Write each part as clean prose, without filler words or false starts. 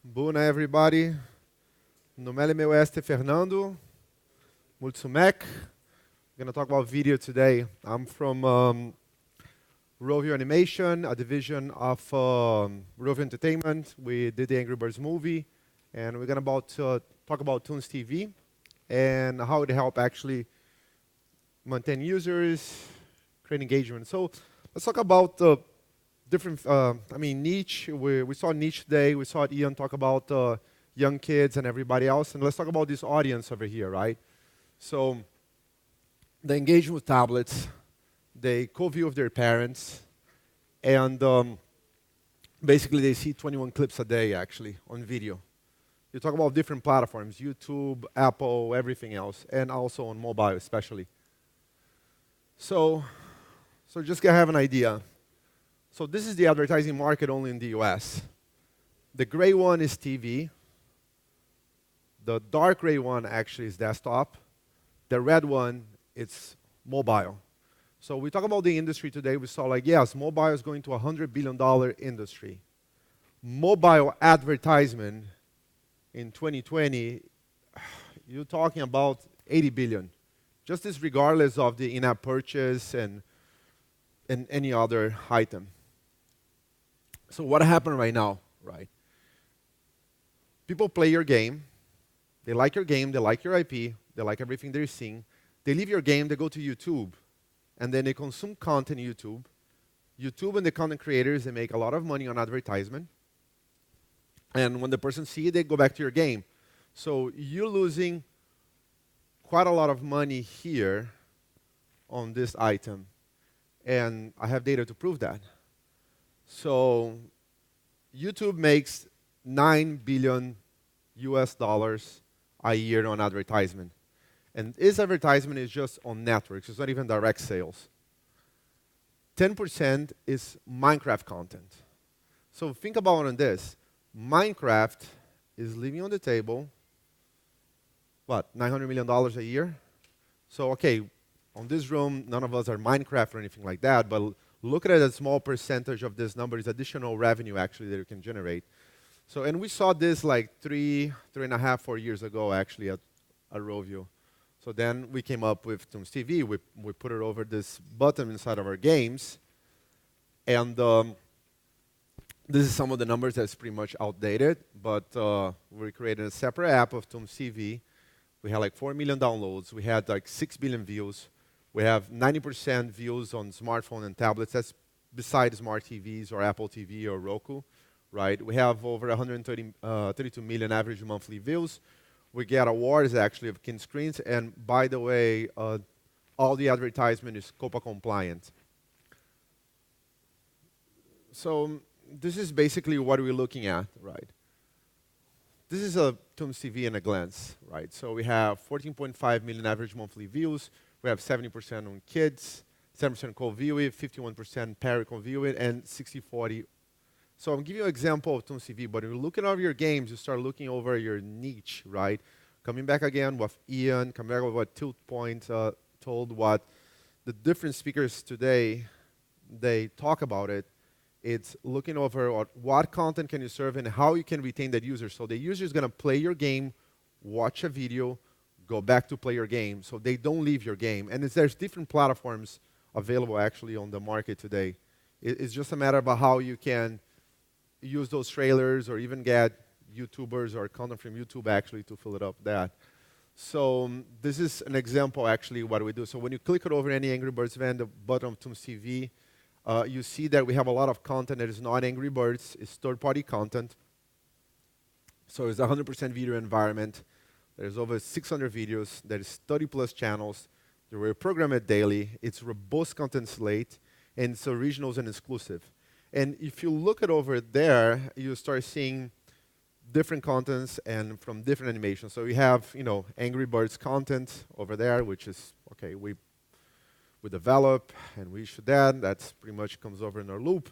Boa, everybody. Numele meu este Fernando. Mulțumesc. We're going to talk about video today. I'm from Rovio Animation, a division of Rovio Entertainment. We did the Angry Birds movie, and we're going to talk about ToonsTV and how it helps actually maintain users, create engagement. So let's talk about different, niche. We saw niche today. We saw Ian talk about young kids and everybody else. And let's talk about this audience over here, right? So they engage with tablets. They co-view with their parents. And basically, they see 21 clips a day, actually, on video. You talk about different platforms, YouTube, Apple, everything else, and also on mobile, especially. So just to have an idea. So this is the advertising market only in the US. The gray one is TV. The dark gray one actually is desktop. The red one, it's mobile. So we talk about the industry today. We saw yes, mobile is going to a $100 billion industry. Mobile advertisement in 2020, you're talking about 80 billion. Just this regardless of the in-app purchase and any other item. So what happened right now, right? People play your game. They like your game. They like your IP. They like everything they're seeing. They leave your game. They go to YouTube. And then they consume content on YouTube. YouTube and the content creators, they make a lot of money on advertisement. And when the person sees it, they go back to your game. So you're losing quite a lot of money here on this item. And I have data to prove that. So YouTube makes $9 billion US dollars a year on advertisement. And this advertisement is just on networks. It's not even direct sales. 10% is Minecraft content. So think about on this. Minecraft is living on the table, what, $900 million a year? So, okay, on this room, none of us are Minecraft or anything like that, but look at it, a small percentage of this number is additional revenue actually that you can generate. So, and we saw this like three and a half, 4 years ago actually at Rovio. So then we came up with ToonsTV. We put it over this button inside of our games. And this is some of the numbers that's pretty much outdated, but we created a separate app of ToonsTV. We had like 4 million downloads. We had like 6 billion views. We have 90% views on smartphone and tablets. That's besides smart TVs or Apple TV or Roku, right? We have over 132 million average monthly views. We get awards actually of King Screens. And by the way, all the advertisement is COPPA compliant. So this is basically what we're looking at, right? This is a ToonsTV in a glance, right? So we have 14.5 million average monthly views. We have 70% on kids, 7% co-view it, 51% parent co-view it, and 60-40. So I'm giving you an example of ToonsTV, but when you're looking over your games, you start looking over your niche, right? Coming back again with Ian, coming back with what Tilt Point told, what the different speakers today, they talk about it. It's looking over what content can you serve and how you can retain that user. So the user is going to play your game, watch a video, go back to play your game. So they don't leave your game. And there's different platforms available actually on the market today. It's just a matter of how you can use those trailers or even get YouTubers or content from YouTube actually to fill it up that. So this is an example actually what we do. So when you click it over any Angry Birds event, the bottom of ToonsTV, you see that we have a lot of content that is not Angry Birds. It's third-party content. So it's a 100% video environment. There's over 600 videos. There's 30-plus channels. They were programmed daily. It's robust content slate, and it's originals and exclusive. And if you look at over there, you start seeing different contents and from different animations. So we have, Angry Birds content over there, which is, okay, we develop and we issue that. That's pretty much comes over in our loop.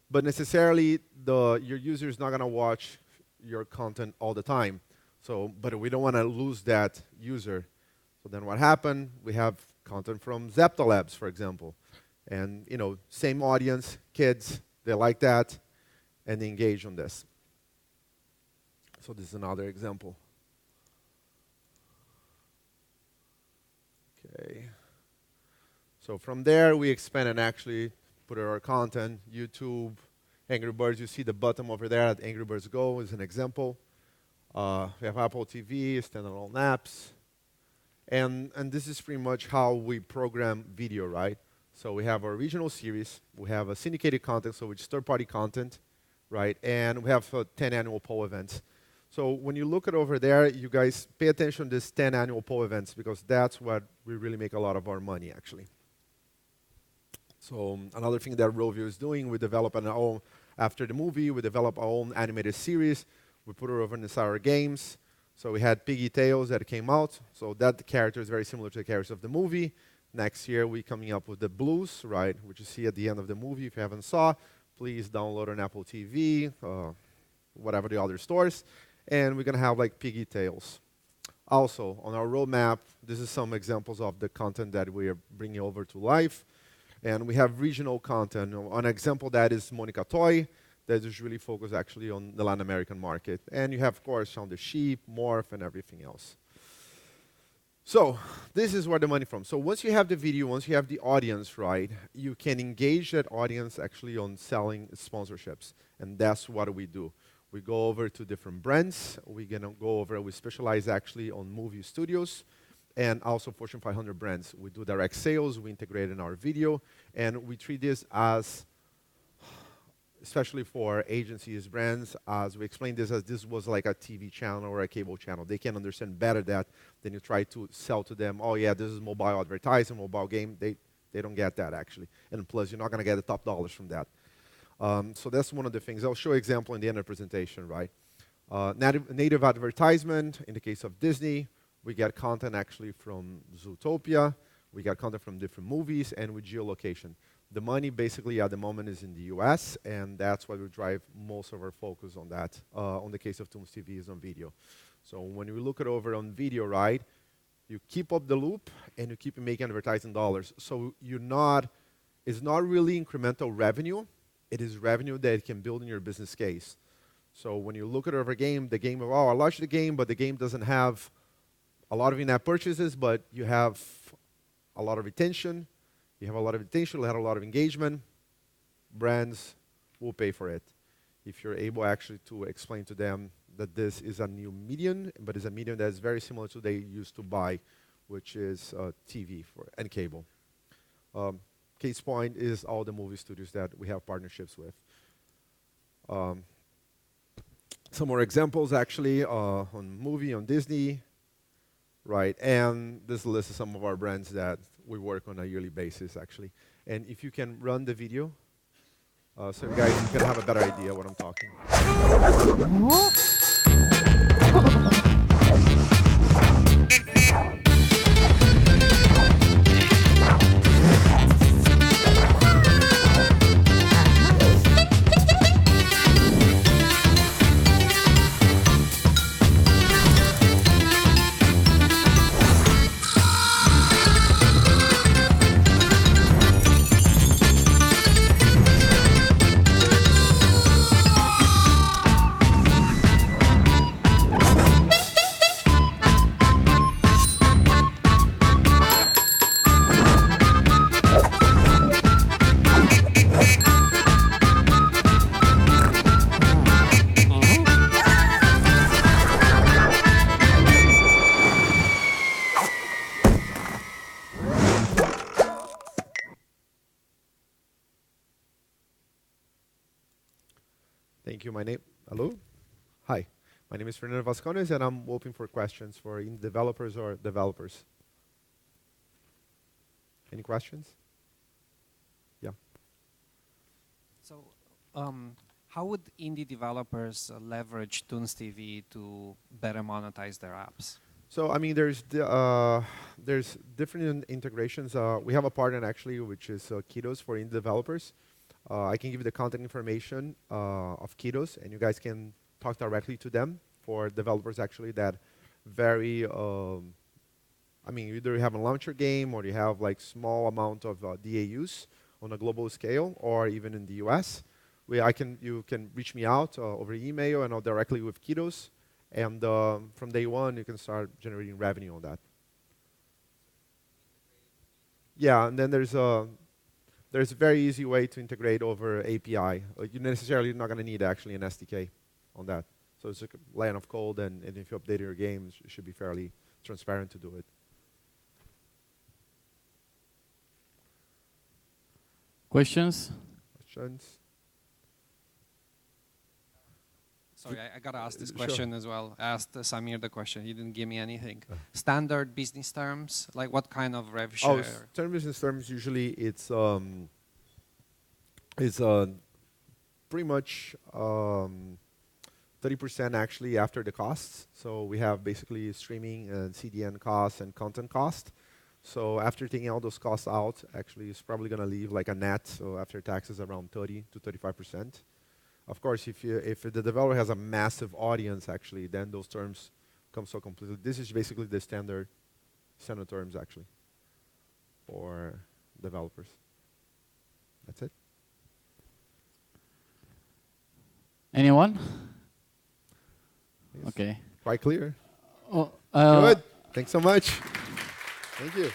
But necessarily, your user is not going to watch your content all the time. So, but we don't want to lose that user. So then what happened? We have content from Zepta Labs, for example. And, same audience, kids, they like that, and they engage on this. So this is another example. Okay. So from there, we expand and actually put our content, YouTube, Angry Birds. You see the button over there at Angry Birds Go is an example. We have Apple TV, standalone apps. And this is pretty much how we program video, right? So we have our original series. We have a syndicated content, so it's third-party content, right? And we have 10 annual poll events. So when you look at over there, you guys pay attention to these 10 annual poll events because that's what we really make a lot of our money, actually. So another thing that Rovio is doing, we develop our own, after the movie, we develop our own animated series. We put it over inside our games. So we had Piggy Tales that came out. So that character is very similar to the characters of the movie. Next year, we're coming up with the Blues, right, which you see at the end of the movie. If you haven't saw, please download on Apple TV, whatever the other stores. And we're going to have like Piggy Tales. Also, on our roadmap, this is some examples of the content that we are bringing over to life. And we have regional content. An example that is Monica Toy, that is really focused actually on the Latin American market. And you have, of course, Shaun the Sheep, Morph, and everything else. So this is where the money from. So once you have the video, once you have the audience, right, you can engage that audience actually on selling sponsorships. And that's what we do. We go over to different brands. We're going to go over, we specialize actually on movie studios and also Fortune 500 brands. We do direct sales. We integrate in our video. And we treat this as, especially for agencies, brands, as we explain this as this was like a TV channel or a cable channel. They can understand better that than you try to sell to them, oh yeah, this is mobile advertising, mobile game. They don't get that actually. And plus, you're not going to get the top dollars from that. So that's one of the things. I'll show an example in the end of the presentation, right? Native advertisement, in the case of Disney, we get content actually from Zootopia. We get content from different movies, and with geolocation. The money basically at the moment is in the US, and that's why we drive most of our focus on that. On the case of ToonsTV is on video. So when we look at over on video, right, you keep up the loop, and you keep making advertising dollars. So it's not really incremental revenue. It is revenue that it can build in your business case. So when you look at our game, oh, I launched the game, but the game doesn't have a lot of in-app purchases, but you have a lot of retention. You have a lot of retention, you have a lot of engagement. Brands will pay for it. If you're able actually to explain to them that this is a new medium, but it's a medium that is very similar to they used to buy, which is TV and cable. Case point is all the movie studios that we have partnerships with. Some more examples actually on movie, on Disney, right? And this list is some of our brands that we work on a yearly basis actually. And if you can run the video, so you guys can have a better idea what I'm talking. Thank you. Hello? Hi. My name is Fernando Vasconez, and I'm open for questions for developers or developers. Any questions? Yeah. So, how would indie developers leverage ToonsTV to better monetize their apps? So, I mean, there's different integrations. We have a partner actually, which is Kiddos for indie developers. I can give you the contact information of Kiddos, and you guys can talk directly to them for developers actually that very, I mean, either you have a launcher game or you have like small amount of DAUs on a global scale or even in the US. You can reach me out over email and I'll directly with Kiddos, And from day one, you can start generating revenue on that. Yeah, and then there's a very easy way to integrate over API. You necessarily not going to need actually an SDK on that. So it's a line of code, and if you update your games, it should be fairly transparent to do it. Questions? Questions? Sorry, I got to ask this Sure. question as well. I asked Samir the question. He didn't give me anything. Standard business terms, like what kind of rev share? Oh, standard business terms, usually it's pretty much 30% actually after the costs. So we have basically streaming and CDN costs and content cost. So after taking all those costs out, actually it's probably going to leave like a net, so after taxes around 30 to 35%. Of course, if the developer has a massive audience, actually, then those terms come so completely. This is basically the standard terms actually for developers. That's it. Anyone? Yes. Okay. Quite clear. Oh, Good. Thanks so much. Thank you.